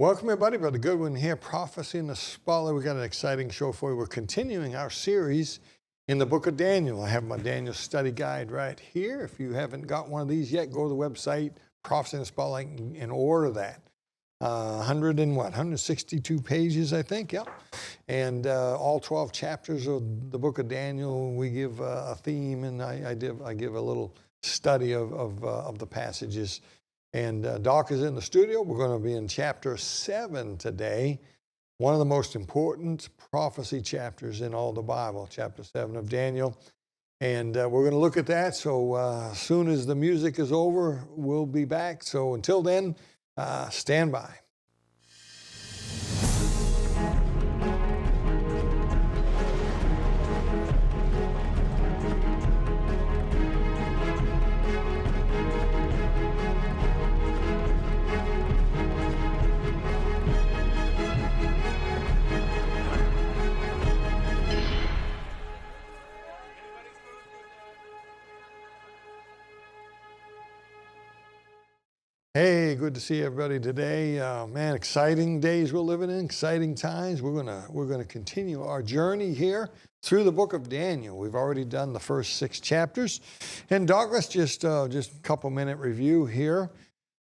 Welcome, everybody. Brother Goodwin here, Prophecy in the Spotlight. We've got an exciting show for you. We're continuing our series in the book of Daniel. I have my Daniel study guide right here. If you haven't got one of these yet, go to the website, Prophecy in the Spotlight, and order that. 162 pages, I think, yeah. And all 12 chapters of the book of Daniel, we give a theme, and I give a little study of the passages. And Doc is in the studio. We're going to be in chapter 7 today, one of the most important prophecy chapters in all the Bible, chapter 7 of Daniel. And we're going to look at that. So as soon as the music is over, we'll be back. So until then, stand by. Hey, good to see everybody today. Man, exciting days we're living in, exciting times. We're gonna continue our journey here through the book of Daniel. We've already done the first 6 chapters, and Doc, let's just a couple minute review here.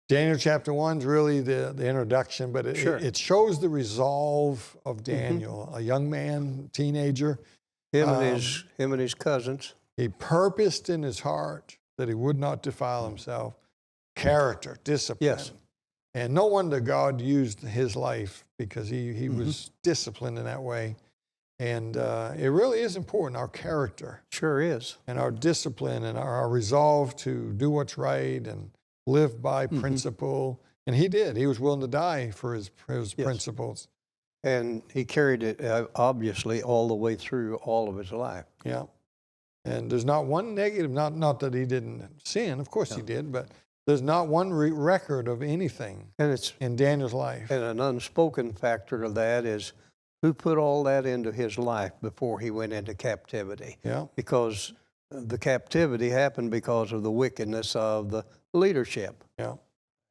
Daniel chapter 1 is really the introduction, but it shows the resolve of Daniel, a young man, teenager. Him and his cousins. He purposed in his heart that he would not defile himself. Character, discipline. Yes. And no wonder God used his life because he was disciplined in that way. And it really is important, our character. Sure is. And our discipline and our resolve to do what's right and live by principle. And he did. He was willing to die for his principles. And he carried it, obviously, all the way through all of his life. Yeah. And there's not one negative, not that he didn't sin, of course he did, but there's not one record of anything in Daniel's life. And an unspoken factor of that is who put all that into his life before he went into captivity. Yeah. Because the captivity happened because of the wickedness of the leadership. Yeah.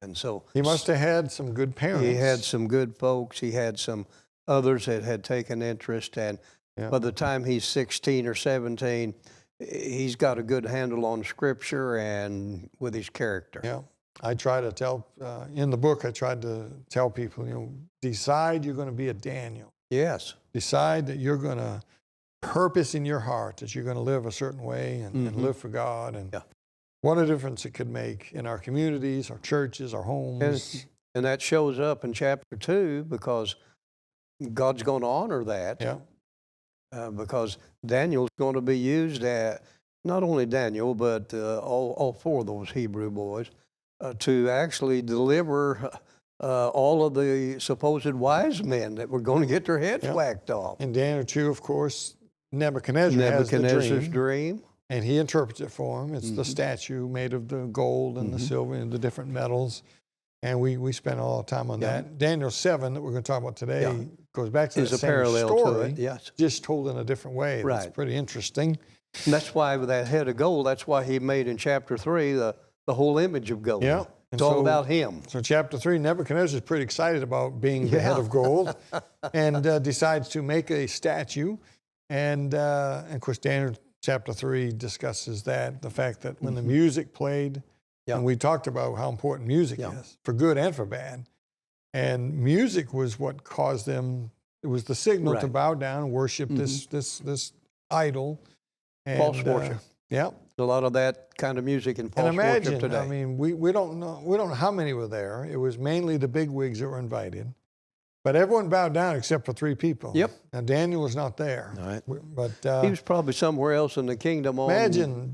And so he must have had some good parents. He had some good folks. He had some others that had taken interest. And by the time he's 16 or 17, he's got a good handle on Scripture and with his character. Yeah. I try to tell, in the book, I tried to tell people, decide you're going to be a Daniel. Yes. Decide that you're going to purpose in your heart that you're going to live a certain way and live for God. And what a difference it could make in our communities, our churches, our homes. And that shows up in chapter 2 because God's going to honor that. Yeah. Because Daniel's going to be used at, not only Daniel, but all 4 of those Hebrew boys, to actually deliver all of the supposed wise men that were going to get their heads whacked off. In Daniel 2, of course, Nebuchadnezzar has the dream. And he interprets it for him. It's the statue made of the gold and the silver and the different metals. And we spent all the time on that. Daniel 7, that we're going to talk about today, goes back to the same parallel story, to it, just told in a different way. Right. That's pretty interesting. And that's why with that head of gold, that's why he made in chapter 3 the whole image of gold. Yeah. It's all about him. So chapter 3, Nebuchadnezzar is pretty excited about being the head of gold and decides to make a statue. And of course, Daniel chapter 3 discusses that, the fact that when the music played, and we talked about how important music is, for good and for bad. And music was what caused them, it was the signal to bow down and worship this idol. And, false worship. Yeah. A lot of that kind of music in false worship today. I mean, we don't know how many were there. It was mainly the bigwigs that were invited. But everyone bowed down except for 3 people. Yep. Now, Daniel was not there. All right. But he was probably somewhere else in the kingdom on imagine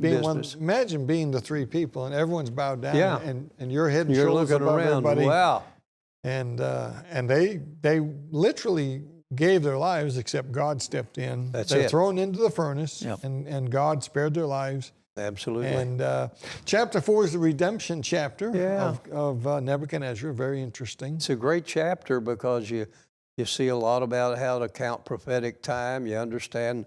being the 3 people and everyone's bowed down and you're head and shoulders looking above around. everybody. Wow. And they literally gave their lives except God stepped in. They're thrown into the furnace and God spared their lives. Absolutely. And chapter 4 is the redemption chapter of Nebuchadnezzar. Very interesting. It's a great chapter because you see a lot about how to count prophetic time. You understand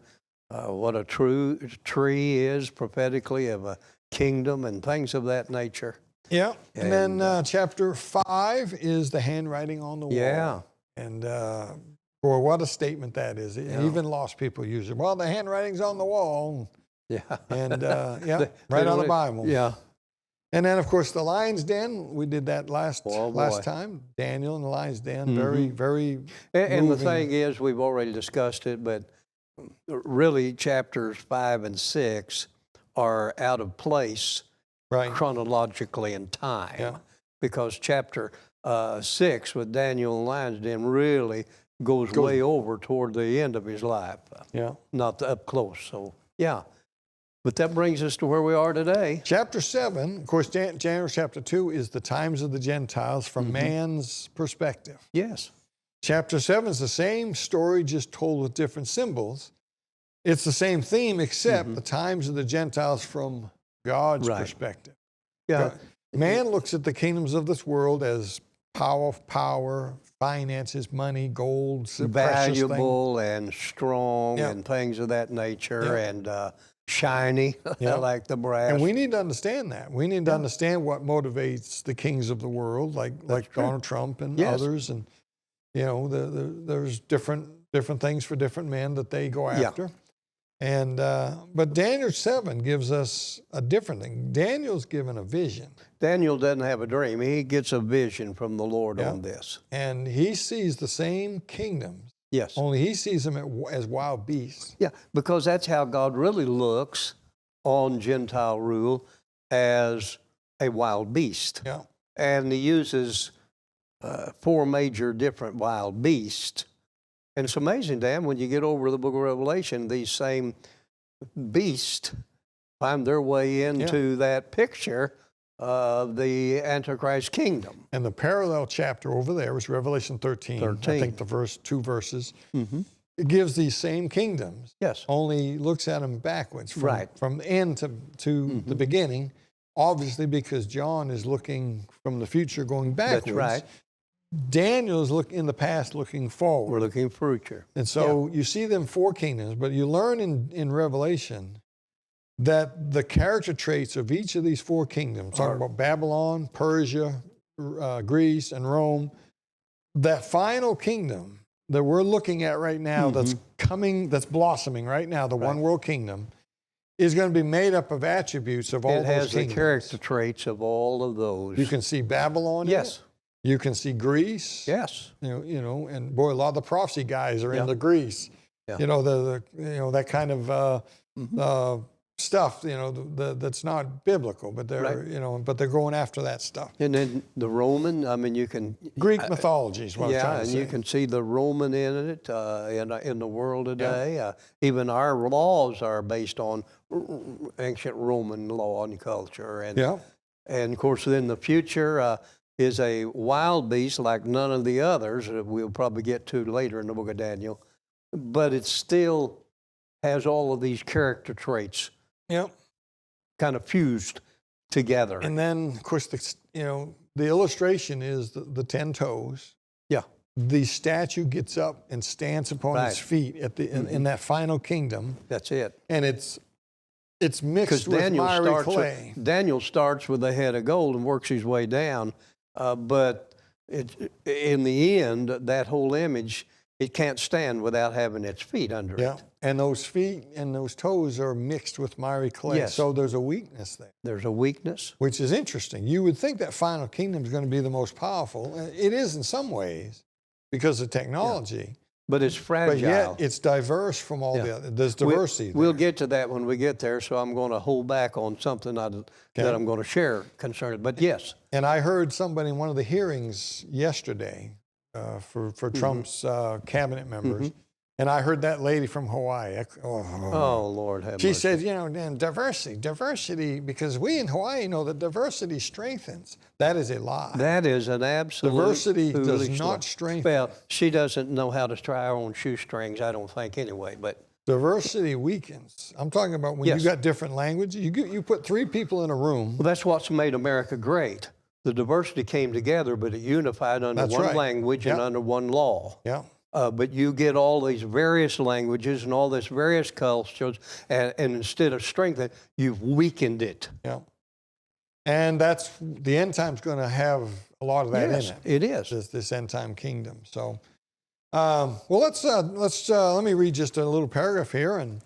what a true tree is prophetically of a kingdom and things of that nature. Yeah. And then chapter 5 is the handwriting on the wall. Yeah. And boy, what a statement that is. Yeah. Even lost people use it. Well, the handwriting's on the wall. Yeah. And right on the Bible. Yeah. And then, of course, the lion's den. We did that last boy. time. Daniel and the lion's den. Very, very. And the moving. thing is, we've already discussed it, but really chapters 5 and 6 are out of place Right. chronologically in time. Yeah. Because chapter 6 with Daniel and lion's den really goes way over toward the end of his life. Yeah. Not up close. So, yeah. But that brings us to where we are today. Chapter 7, of course, Daniel chapter 2 is the times of the Gentiles from man's perspective. Yes. Chapter 7 is the same story, just told with different symbols. It's the same theme, except the times of the Gentiles from God's perspective. Yeah. Man looks at the kingdoms of this world as power, finances, money, gold, valuable and strong and things of that nature and shiny, like the brass. And we need to understand that. We need to understand what motivates the kings of the world, like Donald Trump and others. And, you know, there's different things for different men that they go after. And but Daniel 7 gives us a different thing. Daniel's given a vision. Daniel doesn't have a dream. He gets a vision from the Lord on this. And he sees the same kingdoms. Yes. Only he sees them as wild beasts. Yeah, because that's how God really looks on Gentile rule, as a wild beast. Yeah. And he uses 4 major different wild beasts. And it's amazing, Dan, when you get over the book of Revelation, these same beasts find their way into that picture of the Antichrist kingdom. And the parallel chapter over there is Revelation 13. I think the 2 verses. It gives these same kingdoms. Yes. Only looks at them backwards from the end to the beginning, obviously because John is looking from the future going backwards. That's right. Daniel is in the past looking forward. We're looking future. And so you see them 4 kingdoms, but you learn in Revelation that the character traits of each of these 4 kingdoms, talking about Babylon, Persia, Greece, and Rome, that final kingdom that we're looking at right now that's coming, that's blossoming right now, the one world kingdom, is going to be made up of attributes of all those kingdoms. It has the character traits of all of those. You can see Babylon in it. You can see Greece. Yes. You know, and boy, a lot of the prophecy guys are into Greece. You know, that kind of stuff, you know, that's not biblical, but they're, you know, but they're going after that stuff. And then the Roman, I mean, you can... Greek mythology is what I'm trying to say. And you can see the Roman in it, in the world today. Even our laws are based on ancient Roman law and culture. And, and of course, in the future is a wild beast like none of the others that we'll probably get to later in the book of Daniel. But it still has all of these character traits kind of fused together. And then, of course, the illustration is the 10 toes. Yeah. The statue gets up and stands upon its feet at in that final kingdom. That's it. And it's mixed with miry clay. Daniel starts with a head of gold and works his way down. But in the end, that whole image, it can't stand without having its feet under it. And those feet and those toes are mixed with miry clay. So there's a weakness there. There's a weakness. Which is interesting. You would think that final kingdom is going to be the most powerful. It is in some ways because of technology. But it's fragile. But yet it's diverse from all the other. There's diversity. We'll get to that when we get there, so I'm going to hold back on something that I'm going to share concerning. But yes. And I heard somebody in one of the hearings yesterday for Trump's cabinet members, and I heard that lady from Hawaii. Oh, Lord have mercy. She said, you know, Dan, diversity, because we in Hawaii know that diversity strengthens. That is a lie. That is an absolute diversity does not strengthen. Well, she doesn't know how to tie her own shoestrings, I don't think, anyway. But diversity weakens. I'm talking about when you got different languages. You put 3 people in a room. Well, that's what's made America great. The diversity came together, but it unified under one language and under one law. But you get all these various languages and all this various cultures, and instead of strengthening, you've weakened it. And that's the end time's going to have a lot of that Yes, in it. it is. This end time kingdom. So, well, let me read just a little paragraph here. And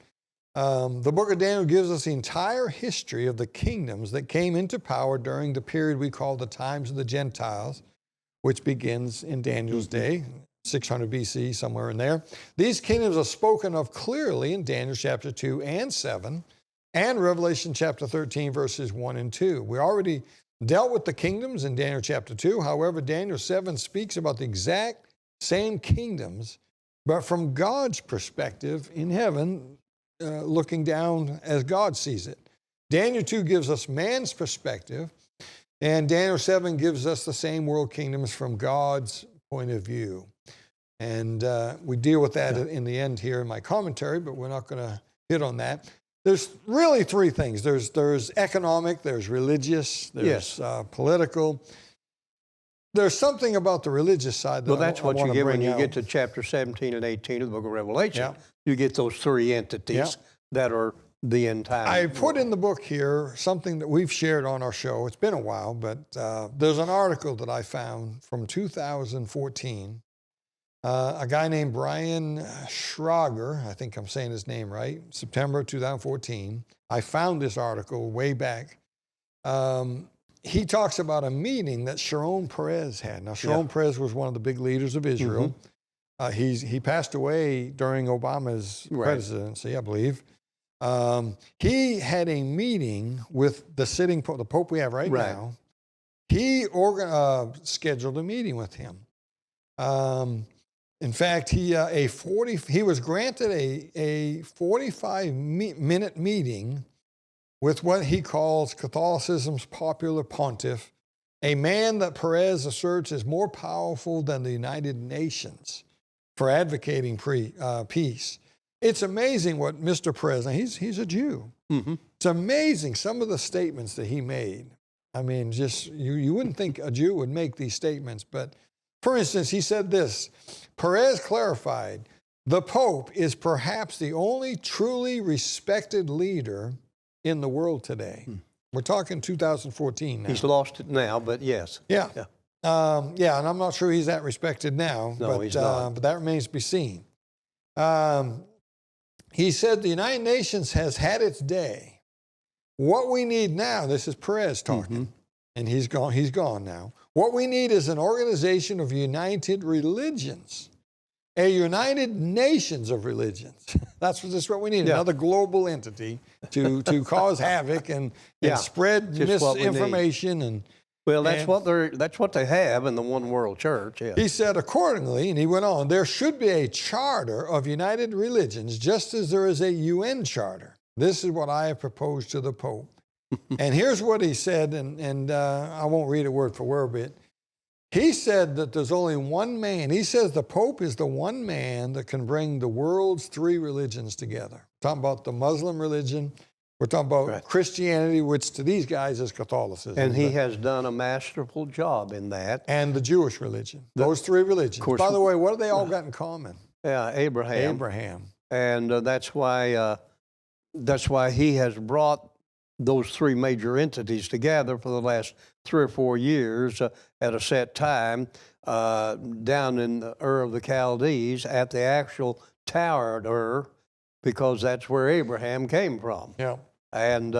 the book of Daniel gives us the entire history of the kingdoms that came into power during the period we call the times of the Gentiles, which begins in Daniel's day, 600 BC, somewhere in there. These kingdoms are spoken of clearly in Daniel chapter 2 and 7 and Revelation chapter 13, verses 1 and 2. We already dealt with the kingdoms in Daniel chapter 2. However, Daniel 7 speaks about the exact same kingdoms, but from God's perspective in heaven, looking down as God sees it. Daniel 2 gives us man's perspective, and Daniel 7 gives us the same world kingdoms from God's point of view. And we deal with that in the end here in my commentary, but we're not going to hit on that. There's really three things. There's economic, there's religious, there's political. There's something about the religious side that Well, that's what you get when you out. get to chapter 17 and 18 of the book of Revelation. Yeah. You get those three entities that are the end time. I put in the book here something that we've shared on our show. It's been a while, but there's an article that I found from 2014. A guy named Brian Schrager, I think I'm saying his name right, September 2014. I found this article way back. He talks about a meeting that Sharon Peres had. Now, Sharon Peres was one of the big leaders of Israel. He passed away during Obama's presidency, I believe. He had a meeting with the sitting Pope, the Pope we have right now. He scheduled a meeting with him. In fact, he was granted a 45-minute meeting with what he calls Catholicism's popular pontiff, a man that Peres asserts is more powerful than the United Nations for advocating peace. It's amazing what Mr. Peres, now he's a Jew. It's amazing some of the statements that he made. I mean, just you wouldn't think a Jew would make these statements, but for instance, he said this, Peres clarified, the Pope is perhaps the only truly respected leader in the world today. We're talking 2014 now. He's lost it now, but yes. Yeah. And I'm not sure he's that respected now. No, he's not. But that remains to be seen. He said the United Nations has had its day. What we need now, this is Peres talking, and he's gone now. What we need is an organization of united religions, a United Nations of religions. That's what we need, another global entity to cause havoc and spread misinformation. Well, that's what they have in the one world church. Yeah. He said accordingly, and he went on, there should be a charter of united religions, just as there is a UN charter. This is what I have proposed to the Pope. And here's what he said, and I won't read it word for word, but he said that there's only one man. He says the Pope is the one man that can bring the world's three religions together. We're talking about the Muslim religion. We're talking about Christianity, which to these guys is Catholicism. And he has done a masterful job in that. And the Jewish religion. Those three religions. By the way, what have they all got in common? Yeah, Abraham. And that's why he has brought those three major entities together for the last 3 or 4 years at a set time down in the Ur of the Chaldees at the actual tower at Ur, because that's where Abraham came from. Yeah. And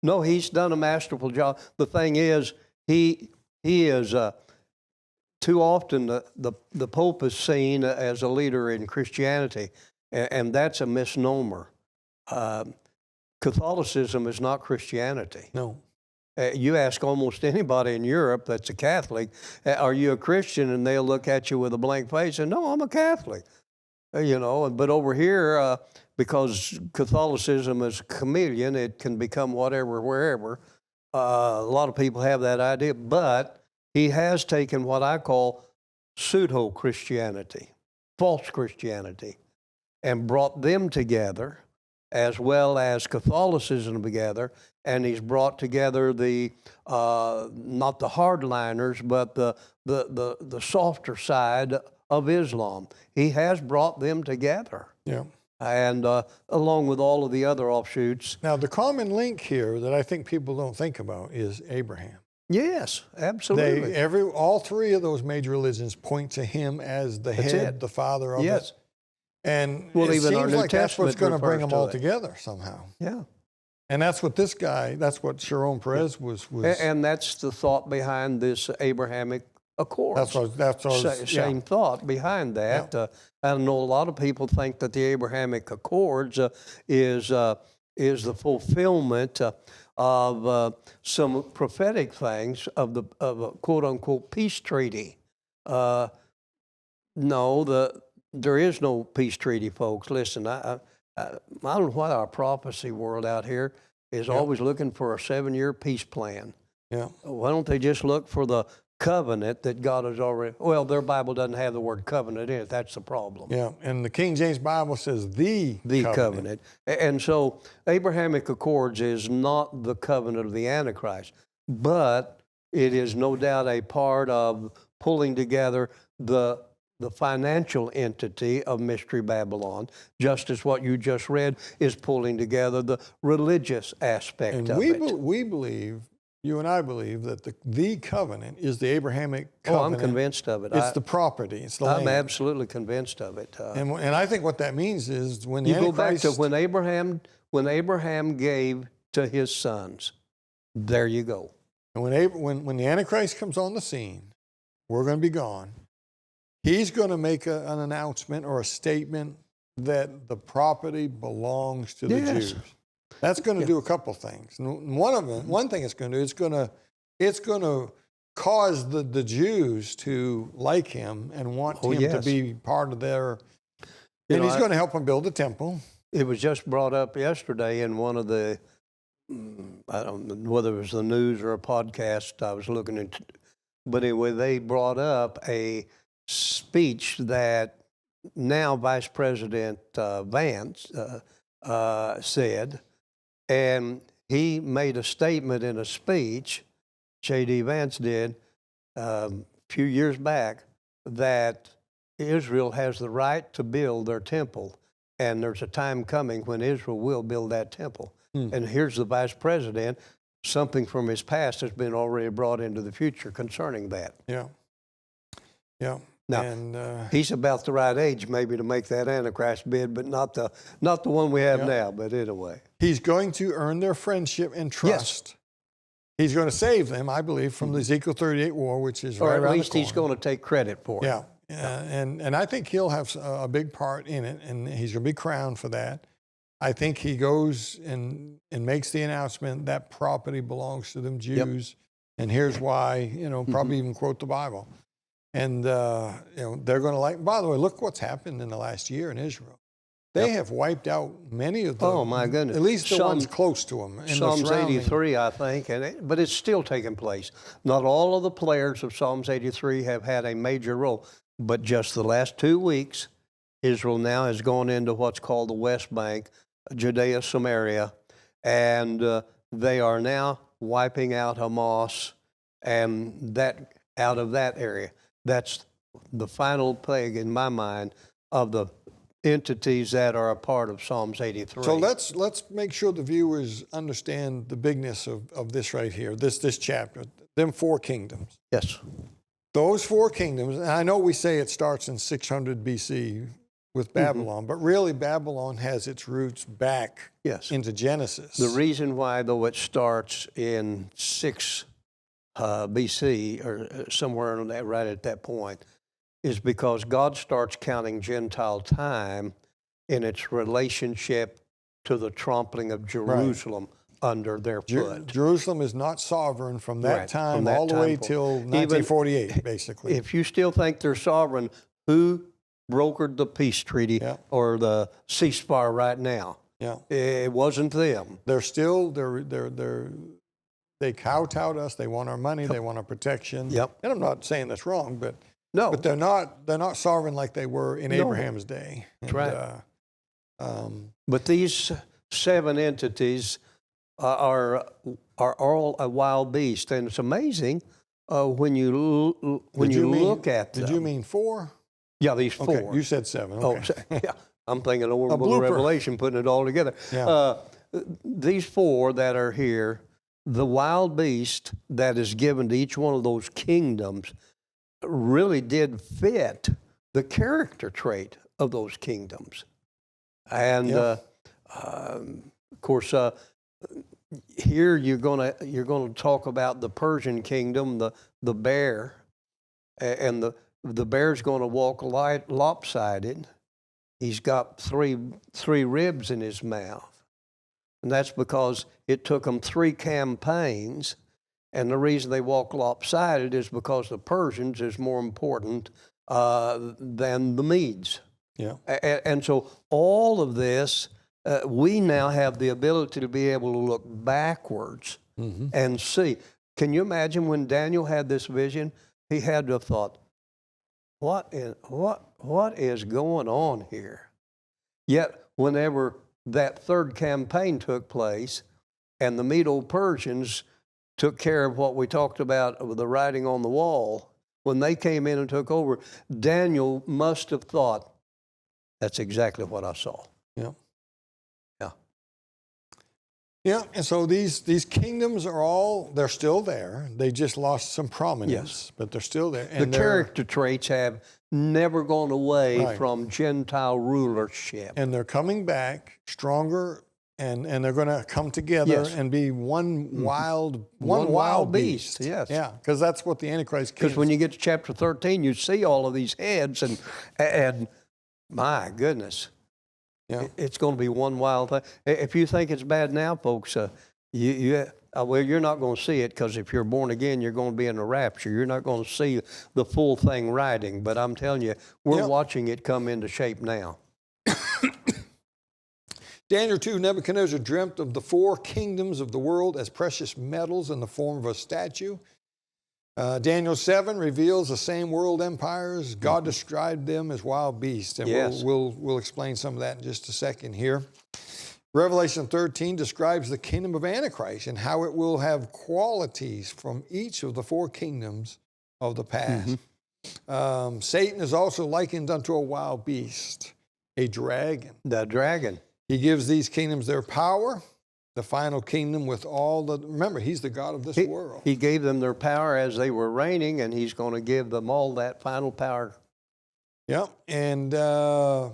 no, he's done a masterful job. The thing is, he is too often the Pope is seen as a leader in Christianity, and that's a misnomer. Catholicism is not Christianity. No. You ask almost anybody in Europe that's a Catholic, are you a Christian? And they'll look at you with a blank face and, no, I'm a Catholic. But over here, because Catholicism is a chameleon, it can become whatever, wherever. A lot of people have that idea, but he has taken what I call pseudo-Christianity, false Christianity, and brought them together, as well as Catholicism together, and he's brought together the not the hardliners, but the softer side of Islam. He has brought them together. Yeah. and along with all of the other offshoots. Now, the common link here that I think people don't think about is Abraham. Yes, absolutely. All three of those major religions point to him as the head, the father of yes. it. And Well, it even our seems New like that's what's Testament going to bring refers them all to it. together somehow. Yeah. And that's what Sharon Perez was. And that's the thought behind this Abrahamic Accords. Same thought behind that. Yeah. I know a lot of people think that the Abrahamic Accords is the fulfillment of some prophetic things of a quote unquote peace treaty. No, there is no peace treaty, folks. Listen, I don't know why our prophecy world out here is always looking for a 7-year peace plan. Yeah. Why don't they just look for the covenant that God has already? Well, their Bible doesn't have the word covenant in it. That's the problem. Yeah, and the King James Bible says the covenant. And so Abrahamic Accords is not the covenant of the Antichrist, but it is no doubt a part of pulling together the financial entity of Mystery Babylon, just as what you just read is pulling together the religious aspect of it. We believe, you and I believe, that the covenant is the Abrahamic covenant. Oh, I'm convinced of it. It's the property. It's the land. I'm absolutely convinced of it. And I think what that means is when the you Antichrist... go back to when Abraham gave to his sons. There you go. And when the Antichrist comes on the scene, we're going to be gone. He's going to make an announcement or a statement that the property belongs to the Jews. That's going to do a couple things. One thing it's going to do, it's going to cause the Jews to like him and want him to be part of their. And he's going to help them build the temple. It was just brought up yesterday in one of the, I don't know whether it was the news or a podcast I was looking into, but anyway, they brought up a speech that now Vice President Vance said, and he made a statement in a speech, J.D. Vance did, a few years back, that Israel has the right to build their temple, and there's a time coming when Israel will build that temple. And here's the Vice President, something from his past has been already brought into the future concerning that. Yeah. Yeah. Now, he's about the right age maybe to make that Antichrist bid, but not the one we have now, but anyway. He's going to earn their friendship and trust. Yes. He's going to save them, I believe, from the Ezekiel 38 war, which is right around the corner. Or at least he's going to take credit for it. Yeah. And I think he'll have a big part in it, and he's going to be crowned for that. I think he goes and makes the announcement that property belongs to them Jews, and here's why, probably even quote the Bible. And, they're going to like, by the way, look what's happened in the last year in Israel. They have wiped out many of them. Oh, my goodness. At least the ones close to them. Psalms 83, I think, but it's still taking place. Not all of the players of Psalms 83 have had a major role, but just the last 2 weeks, Israel now has gone into what's called the West Bank, Judea, Samaria, and they are now wiping out Hamas and that out of that area. That's the final plague, in my mind, of the entities that are a part of Psalms 83. So let's make sure the viewers understand the bigness of this right here, this chapter, them 4 kingdoms. Yes. Those 4 kingdoms, and I know we say it starts in 600 BC with Babylon, but really Babylon has its roots back into Genesis. The reason why, though, it starts in 6 BC, or somewhere on that, right at that point, is because God starts counting Gentile time in its relationship to the trampling of Jerusalem under their foot. Jerusalem is not sovereign from that time all the way till 1948, basically. If you still think they're sovereign, who brokered the peace treaty or the ceasefire right now? Yeah, it wasn't them. They kowtowed us. They want our money. They want our protection. Yep. And I'm not saying that's wrong, but no. But they're not sovereign like they were in Abraham's day. That's right. But these 7 entities are all a wild beast, and it's amazing when you look at them. Did you mean 4? Yeah, these 4. Okay, you said 7. Okay. Oh, yeah. I'm thinking over A the book of blooper. Revelation, putting it all together. Yeah. These four that are here, the wild beast that is given to each one of those kingdoms really did fit the character trait of those kingdoms. And Yeah. of course, here you're gonna talk about the Persian kingdom, the bear, and the bear's going to walk lopsided. He's got three ribs in his mouth. And that's because it took them 3 campaigns. And the reason they walk lopsided is because the Persians is more important than the Medes. Yeah. And so all of this, we now have the ability to be able to look backwards and see. Can you imagine when Daniel had this vision? He had to have thought, what is going on here? Yet whenever that third campaign took place and the Medo-Persians took care of what we talked about with the writing on the wall, when they came in and took over, Daniel must have thought, that's exactly what I saw. Yeah. Yeah. Yeah, and so these kingdoms they're still there. They just lost some prominence, Yes. but they're still there. The And character traits have never gone away Right. from Gentile rulership. and they're coming back stronger, and they're going to come together Yes. and be one wild beast, yes. Yeah, because that's what the Antichrist Because kingdom. when you get to chapter 13, you see all of these heads, and my goodness, Yeah. it's going to be one wild thing. If you think it's bad now, folks, well, you're not going to see it, because if you're born again, you're going to be in the rapture. You're not going to see the full thing riding. But I'm telling you, we're Yep. watching it come into shape now. Daniel 2, Nebuchadnezzar dreamt of the 4 kingdoms of the world as precious metals in the form of a statue. Daniel 7 reveals the same world empires. God described them as wild beasts, and Yes. we'll explain some of that in just a second here. Revelation 13 describes the kingdom of Antichrist and how it will have qualities from each of the 4 kingdoms of the past. Satan is also likened unto a wild beast, a dragon. The dragon. He gives these kingdoms their power, the final kingdom with all remember, he's the God of this world. He gave them their power as they were reigning, and he's going to give them all that final power. Yeah, and the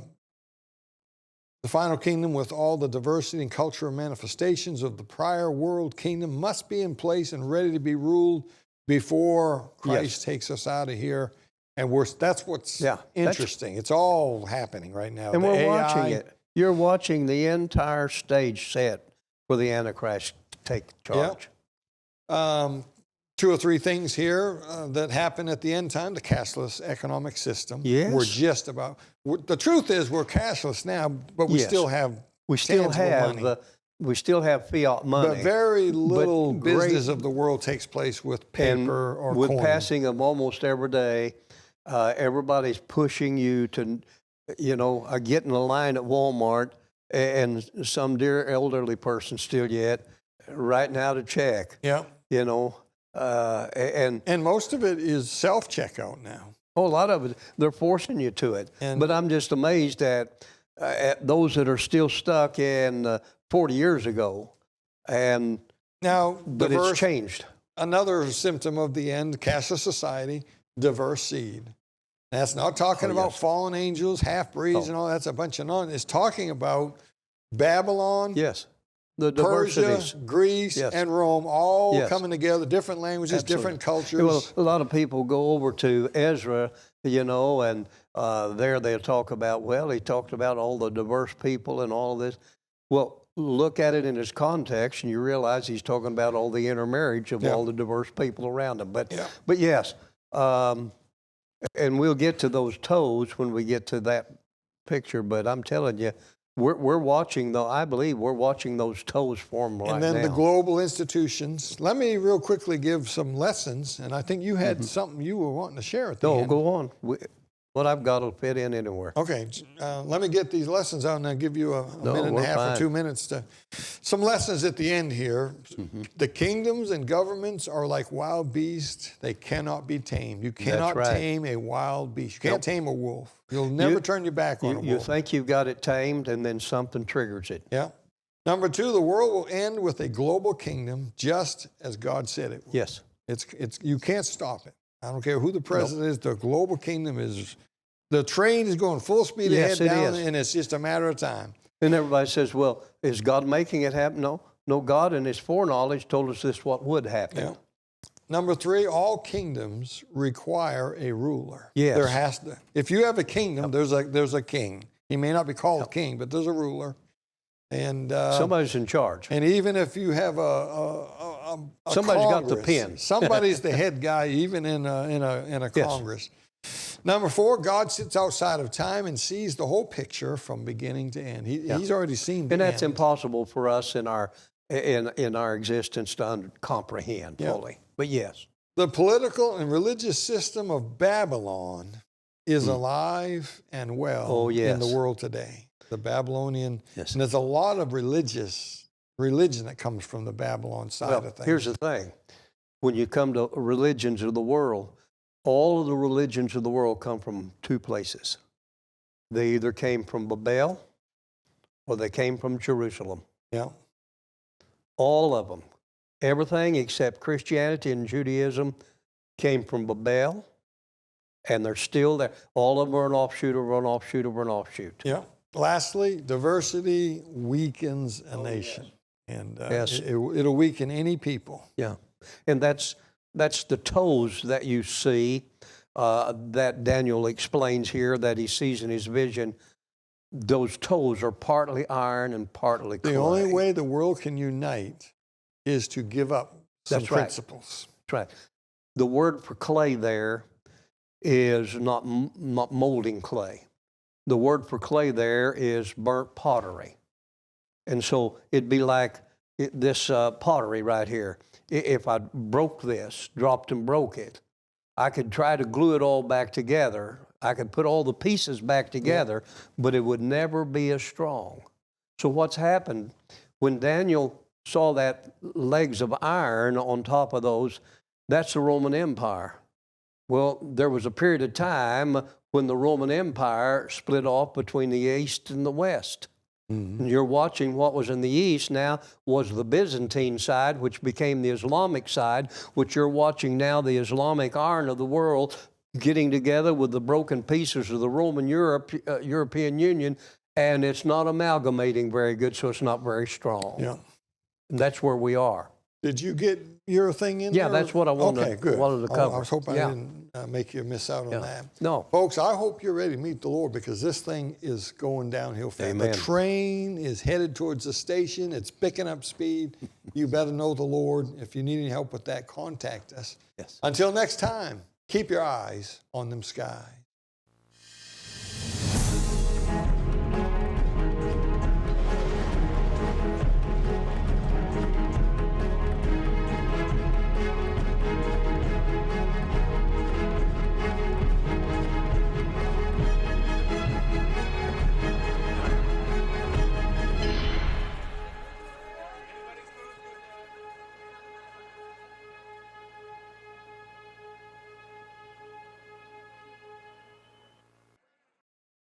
final kingdom with all the diversity and cultural manifestations of the prior world kingdom must be in place and ready to be ruled before Christ takes us out of here. And that's what's interesting. It's all happening right now. And The we're AI, watching it. You're watching the entire stage set for the Antichrist to take charge. 2 or 3 things here that happen at the end time. The cashless economic system. Yes. We're just about. The truth is, we're cashless now, but we Yes. still have. We still tangible money. we still have fiat money. But very little But great- business of the world takes place with and paper or with coin. passing them almost every day, everybody's pushing you to, I get in a line at Walmart, and some dear elderly person still yet writing out a check, Yeah. and most of it is self-checkout now. a lot of it, they're forcing you to it. And- But I'm just amazed at those that are still stuck in 40 years ago, Now, but it's changed. another symptom of the end, cashless society, diverse seed. That's not talking about fallen angels, half-breeds, and all that's a bunch of nonsense. It's talking about Babylon, Yes. The Persia, diversities. Greece, Yes. and Rome, all Yes. coming together, different languages, Absolutely. different cultures. Well, a lot of people go over to Ezra, and there they'll talk about, he talked about all the diverse people and all of this. Well, look at it in its context, and you realize he's talking about all the intermarriage of all the diverse people around him. But yes, and we'll get to those toes when we get to that picture. But I'm telling you, we're watching, though. I believe we're watching those toes form right now. And then the global institutions. Let me real quickly give some lessons, and I think you had something you were wanting to share at the end. Go on. What I've got will fit in anywhere. Okay, let me get these lessons out and I'll give you a minute and a we're half fine. or 2 minutes to. Some lessons at the end here. The kingdoms and governments are like wild beasts. They cannot be tamed. You cannot right. tame a wild beast. You can't tame a wolf. You'll never turn your back on a wolf. You think you've got it tamed, and then something triggers it. Yeah. Number 2, the world will end with a global kingdom, just as God said it would. Yes. It's you can't stop it. I don't care who the president is. The global kingdom is. The train is going full speed Yes, ahead it down, is. and it's just a matter of time. And everybody says, well, is God making it happen? No. No, God in his foreknowledge told us this what would happen. Yeah. Number 3, all kingdoms require a ruler. Yes. There has to. If you have a kingdom, there's a king. He may not be called king, but there's a ruler. And Somebody's in charge. and even if you have a Somebody's got the Congress, pen. somebody's the head guy, even in a Yes. Congress. Number 4, God sits outside of time and sees the whole picture from beginning to end. He's already seen the And that's end. impossible for us in our existence to comprehend fully. But yes. The political and religious system of Babylon is alive and well in the world today. The Babylonian, Yes. and there's a lot of religion that comes from the Babylon side of things. Here's the thing. When you come to religions of the world, all of the religions of the world come from 2 places. They either came from Babel or they came from Jerusalem. Yeah. All of them. Everything except Christianity and Judaism came from Babel, and they're still there. All of them are an offshoot of an offshoot of an offshoot. Yeah. Lastly, diversity weakens a nation. And Yes. it'll weaken any people. Yeah. And that's the toes that you see that Daniel explains here that he sees in his vision. Those toes are partly iron and partly clay. The only way the world can unite is to give up some That's right. principles. That's right. The word for clay there is not molding clay. The word for clay there is burnt pottery. And so it'd be like this pottery right here. If I broke this, dropped and broke it, I could try to glue it all back together. I could put all the pieces back together, but it would never be as strong. So what's happened when Daniel saw that legs of iron on top of those, that's the Roman Empire. Well, there was a period of time when the Roman Empire split off between the East and the West. Mm-hmm. And you're watching what was in the East now was the Byzantine side, which became the Islamic side, which you're watching now, the Islamic iron of the world, getting together with the broken pieces of the Roman European Union, and it's not amalgamating very good, so it's not very strong. Yeah. And that's where we are. Did you get your thing in Yeah, there? that's what I wanted, Okay, good. wanted to cover. I was hoping Yeah. I didn't make you miss out on that. No. Folks, I hope you're ready to meet the Lord because this thing is going downhill fast. Amen. The train is headed towards the station. It's picking up speed. You better know the Lord. If you need any help with that, contact us. Yes. Until next time, keep your eyes on them skies.